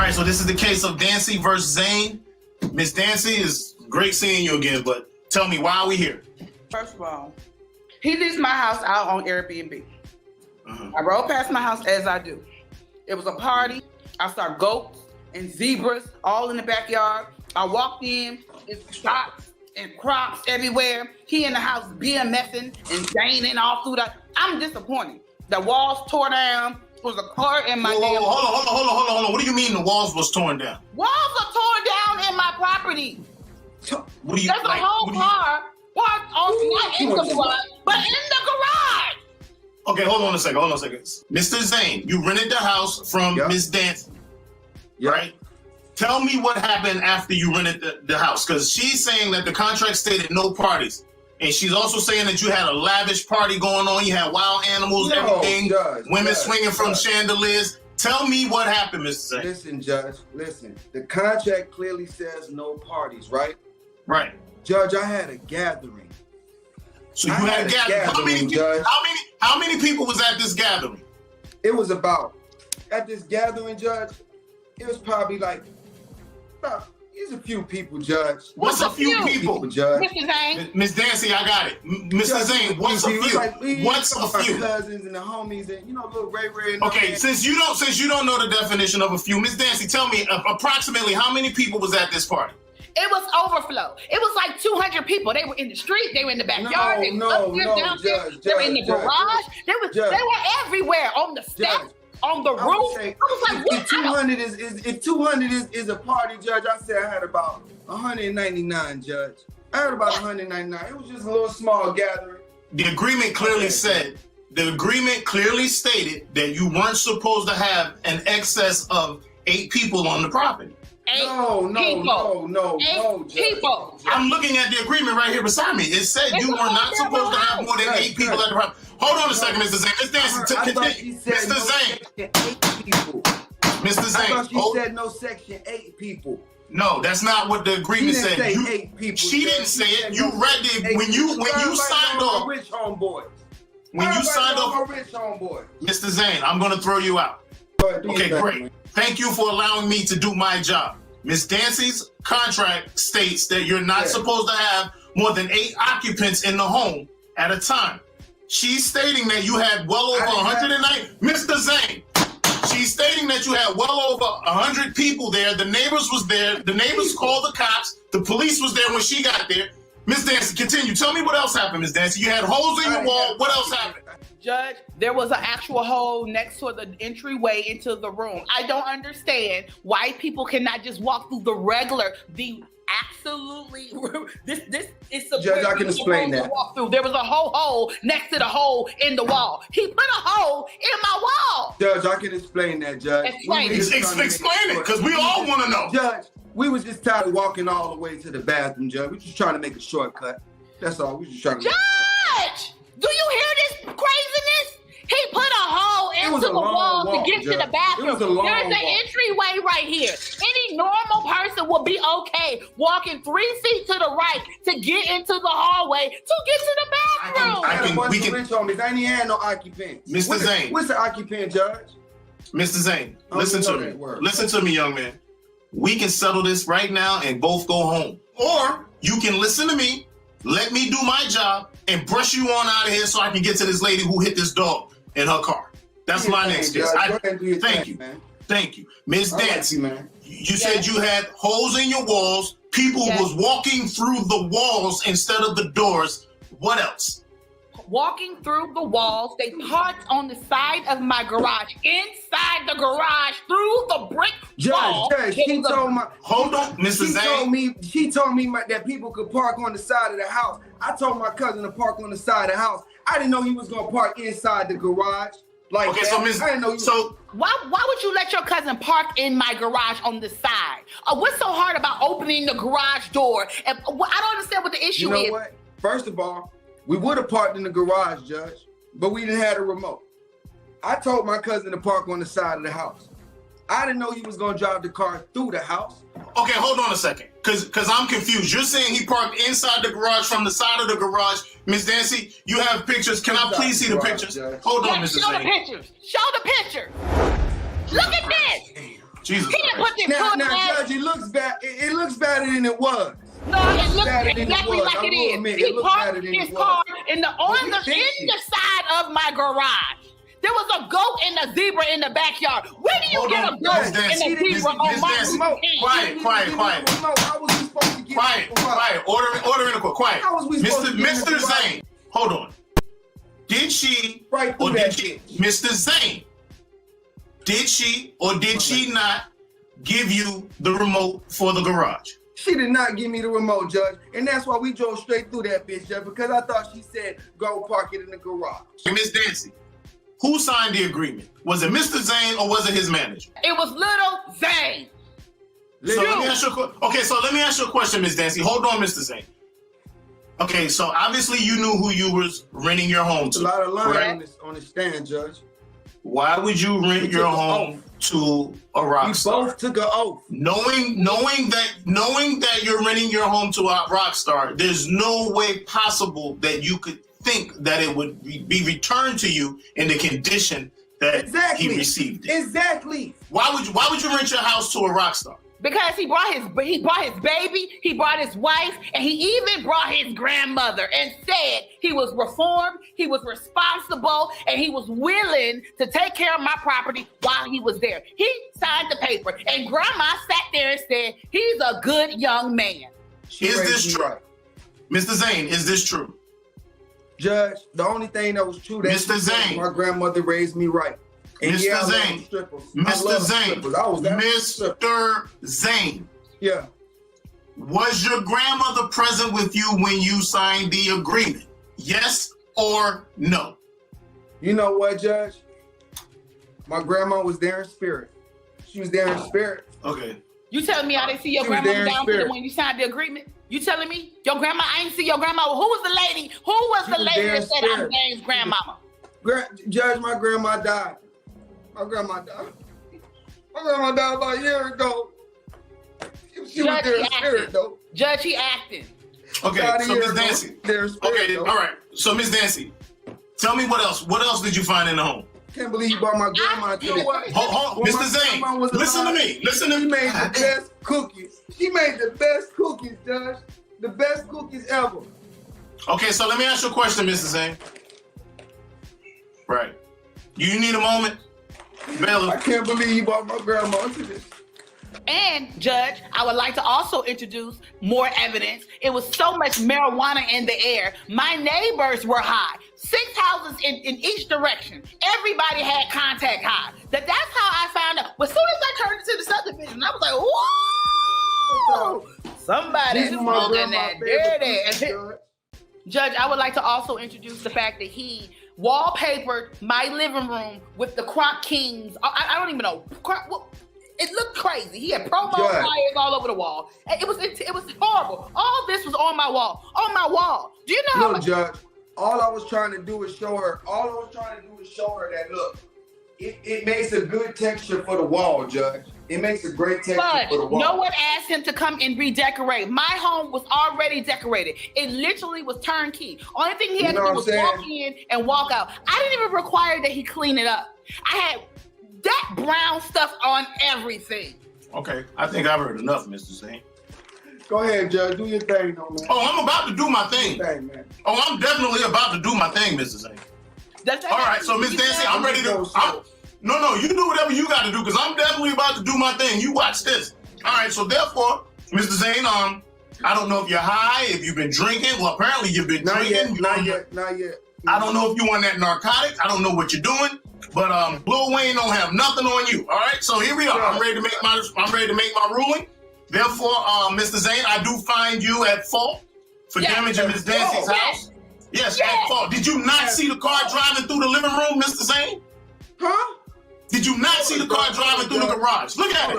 right, so this is the case of Dancie versus Zane. Miss Dancie, is great seeing you again, but tell me, why are we here? First of all, he leaves my house out on Airbnb. I rode past my house as I do. It was a party. I saw goats and zebras all in the backyard. I walked in, it's shots and crops everywhere. He in the house BMSing and Zaning all through the. I'm disappointed. The walls tore down. There was a car in my damn. Hold on. What do you mean the walls was torn down? Walls are torn down in my property. What do you? There's a whole car parked on, not in the garage, but in the garage. Okay, hold on a second. Mr. Zane, you rented the house from Miss Dancie, right? Tell me what happened after you rented the house, because she's saying that the contract stated no parties. And she's also saying that you had a lavish party going on. You had wild animals, everything, women swinging from chandeliers. Tell me what happened, Mr. Zane. Listen, Judge, listen. The contract clearly says no parties, right? Right. Judge, I had a gathering. So you had a gathering. How many people was at this gathering? It was at this gathering, Judge, it was probably like, there's a few people, Judge. What's a few people, Judge? Mr. Zane. Miss Dancie, I got it. Mr. Zane, what's a few? What's a few? My cousins and the homies and, little Ray and okay, since you don't know the definition of a few, Miss Dancie, tell me approximately how many people was at this party? It was overflow. It was like 200 people. They were in the street. They were in the backyard. They were downstairs. They were in the garage. They were everywhere on the steps, on the roof. I was like, what? If 200 is a party, Judge, I said I had about 199, Judge. I had about 199. It was just a little small gathering. The agreement clearly stated that you weren't supposed to have an excess of 8 people on the property. No, people. I'm looking at the agreement right here beside me. It said you were not supposed to have more than 8 people at the property. Hold on a second, Mr. Zane. Miss Dancie, continue. Mr. Zane. Mr. Zane. I thought she said no section 8 people. No, that's not what the agreement said. She didn't say 8 people. She didn't say it. You read it when you signed off. Rich homeboys. When you signed off, rich homeboys. Mr. Zane, I'm going to throw you out. Okay, great. Thank you for allowing me to do my job. Miss Dancie's contract states that you're not supposed to have more than 8 occupants in the home at a time. She's stating that you had well over 109. Mr. Zane, she's stating that you had well over 100 people there. The neighbors was there. The neighbors called the cops. The police was there when she got there. Miss Dancie, continue. Tell me what else happened, Miss Dancie. You had holes in your wall. What else happened? Judge, there was an actual hole next to the entryway into the room. I don't understand why people cannot just walk through this is a Judge, I can explain that. Walk through. There was a whole hole next to the hole in the wall. He put a hole in my wall. Judge, I can explain that, Judge. Explain it, because we all want to know. Judge, we was just tired of walking all the way to the bathroom, Judge. We just trying to make a shortcut. That's all. We just trying to. Judge, do you hear this craziness? He put a hole into the wall to get to the bathroom. There's an entryway right here. Any normal person would be okay walking 3 feet to the right to get into the hallway to get to the bathroom. I ain't had no occupants. Mr. Zane. What's the occupant, Judge? Mr. Zane, listen to me. Listen to me, young man. We can settle this right now and both go home. Or you can listen to me, let me do my job, and brush you on out of here so I can get to this lady who hit this dog in her car. That's my next guess. Thank you. Miss Dancie, you said you had holes in your walls. People was walking through the walls instead of the doors. What else? Walking through the walls. They parked on the side of my garage. Inside the garage, through the brick wall. Judge, she told me. Hold on, Mr. Zane. She told me that people could park on the side of the house. I told my cousin to park on the side of the house. I didn't know he was gonna park inside the garage. Like okay, that. I didn't know you. Why would you let your cousin park in my garage on the side? What's so hard about opening the garage door? And I don't understand what the issue is. You know what? First of all, we would have parked in the garage, Judge, but we didn't have a remote. I told my cousin to park on the side of the house. I didn't know he was gonna drive the car through the house. Okay, hold on a second, cause I'm confused. You're saying he parked inside the garage from the side of the garage. Miss Dancie, you have pictures. Can I please see the pictures? Hold on, Mr. Zane. Show the pictures. Show the pictures. Look at this. Jesus He didn't put this Now, good ass. Judge, it looks bad. It looks better than it was. No, it looks better than it exactly was. like I it will is. admit, He it looks better parked than his it car was. in the side of my garage. There was a goat and a zebra in the backyard. Where do you Hold get on, a goat Miss Dancie, and a zebra Miss on my Dancie, remote? quiet. How was we supposed to get Quiet. Order in the court. Quiet. How was we supposed to get in the Mr. garage? Zane, hold on. Did she Right through or that did she, bitch. Mr. Zane, did she or did she not give you the remote for the garage? She did not give me the remote, Judge. And that's why we drove straight through that bitch, Judge, because I thought she said, go park it in the garage. Miss Dancie, who signed the agreement? Was it Mr. Zane or was it his manager? It was little Zane. So let me ask you a question, Miss Dancie. Hold on, Mr. Zane. Okay, so obviously you knew who you was renting your home There's to. a lot of lines correct? on the stand, Judge. Why would you rent your home to a rock We star? both took an oath. Knowing that you're renting your home to a rock star, there's no way possible that you could think that it would be returned to you in the condition that he received it. Exactly. Why would you rent your house to a rock star? Because he brought his baby, he brought his wife, and he even brought his grandmother and said he was reformed, he was responsible, and he was willing to take care of my property while he was there. He signed the paper, and Grandma sat there and said, he's a good young man. Is this true? Mr. Zane, is this true? Judge, the only thing that was true that Mr. Zane. my grandmother raised me right. And Mr. yeah, Zane. Mr. Zane. Yeah. Was your grandmother present with you when you signed the agreement? Yes or no? You know what, Judge? My grandma was there in spirit. She was there in spirit. Okay. You telling me I didn't see your grandmother down there when you signed the agreement? You telling me your grandma? I ain't see your grandma. Who was the lady? Who was the lady that said I'm Zane's grandmama? Judge, my grandma died. My grandma died. My grandma died about a year ago. She was there in spirit, though. Judge, he acting. Okay, so Miss Dancie. Okay, all right. So Miss Dancie, tell me what else. What else did you find in the home? Can't believe you brought my grandma to this. Hold, Mr. Zane, listen to me. Listen to me. She made the best cookies. She made the best cookies, Judge. The best cookies ever. Okay, so let me ask you a question, Mr. Zane. Right. You need a moment? Bailiff. I can't believe you brought my grandma to this. And Judge, I would like to also introduce more evidence. It was so much marijuana in the air. My neighbors were high. 6 houses in each direction. Everybody had contact high. That's how I found out. But as soon as I turned into the subdivision, I was like, whoa! Somebody's smoking that dirty. Judge, I would like to also introduce the fact that he wallpapered my living room with the Crop Kings. I don't even know. It looked crazy. He had promo flyers all over the wall. It was horrible. All this was on my wall. On my wall. Do you know how much? Judge, all I was trying to do is show her. All I was trying to do is show her that look, it makes a good texture for the wall, Judge. It makes a great texture for the wall. No one asked him to come and redecorate. My home was already decorated. It literally was turnkey. Only thing he had to do was walk in and walk out. I didn't even require that he clean it up. I had that brown stuff on everything. Okay, I think I've heard enough, Mr. Zane. Go ahead, Judge. Do your thing, though, man. Oh, I'm about to do my thing. Man. Oh, I'm definitely about to do my thing, Mr. Zane. All right, so Miss Dancie, I'm ready to. No, you do whatever you got to do, because I'm definitely about to do my thing. You watch this. All right, so therefore, Mr. Zane, I don't know if you're high, if you've been drinking. Well, apparently you've been drinking. Not yet. I don't know if you on that narcotic. I don't know what you're doing, but Lil Wayne don't have nothing on you. All right, so here we are. I'm ready to make my ruling. Therefore, Mr. Zane, I do find you at fault for damaging Miss Dancie's house. Yes, at fault. Did you not see the car driving through the living room, Mr. Zane? Huh? Did you not see the car driving through the garage? Look at it.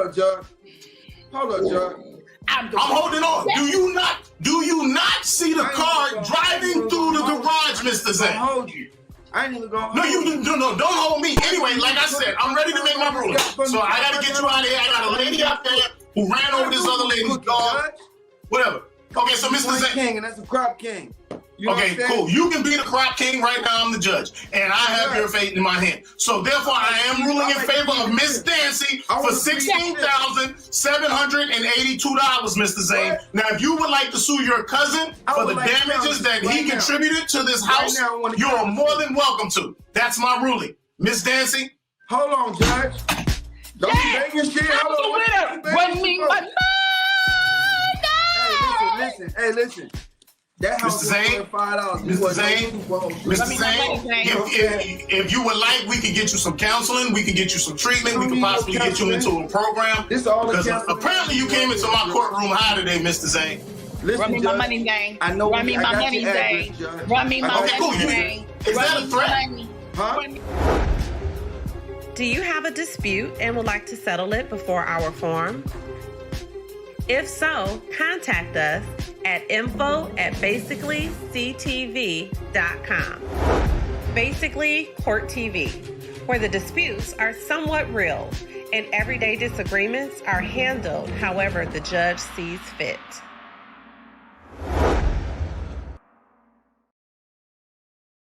Hold up, Judge. I'm holding on. Do you not see the car driving through the garage, Mr. Zane? I hold you. I ain't even gonna hold No, don't hold me. Anyway, like I said, I'm ready to make my ruling. So I gotta get you out of here. I got a lady out there who ran over this other lady's dog. Whatever. Okay, so Mr. Zane. King, and that's a Crop King. You know what Okay, I'm saying? cool. You can be the crop king right now. I'm the judge, and I have your fate in my hand. So therefore, I am ruling in favor of Miss Dancie for $16,782, Mr. Zane. Now, if you would like to sue your cousin for the damages that he contributed to this house, you are more than welcome to. That's my ruling, Miss Dancie. Hold on, Judge. Don't you bang your shit. Hold on. Run me my money. Hey, listen. That house was $5. Mr. Zane, if you would like, we could get you some counseling. We could get you some treatment. We could possibly get you into a program. Because apparently you came into my courtroom high today, Mr. Zane. Run me my money, Zane. I know. Run me my money, Zane. Run me my money, Zane. Is that a threat? Huh? Do you have a dispute and would like to settle it before our forum? If so, contact us at info@basicallyctv.com. Basically Court TV, where the disputes are somewhat real and everyday disagreements are handled however the judge sees fit.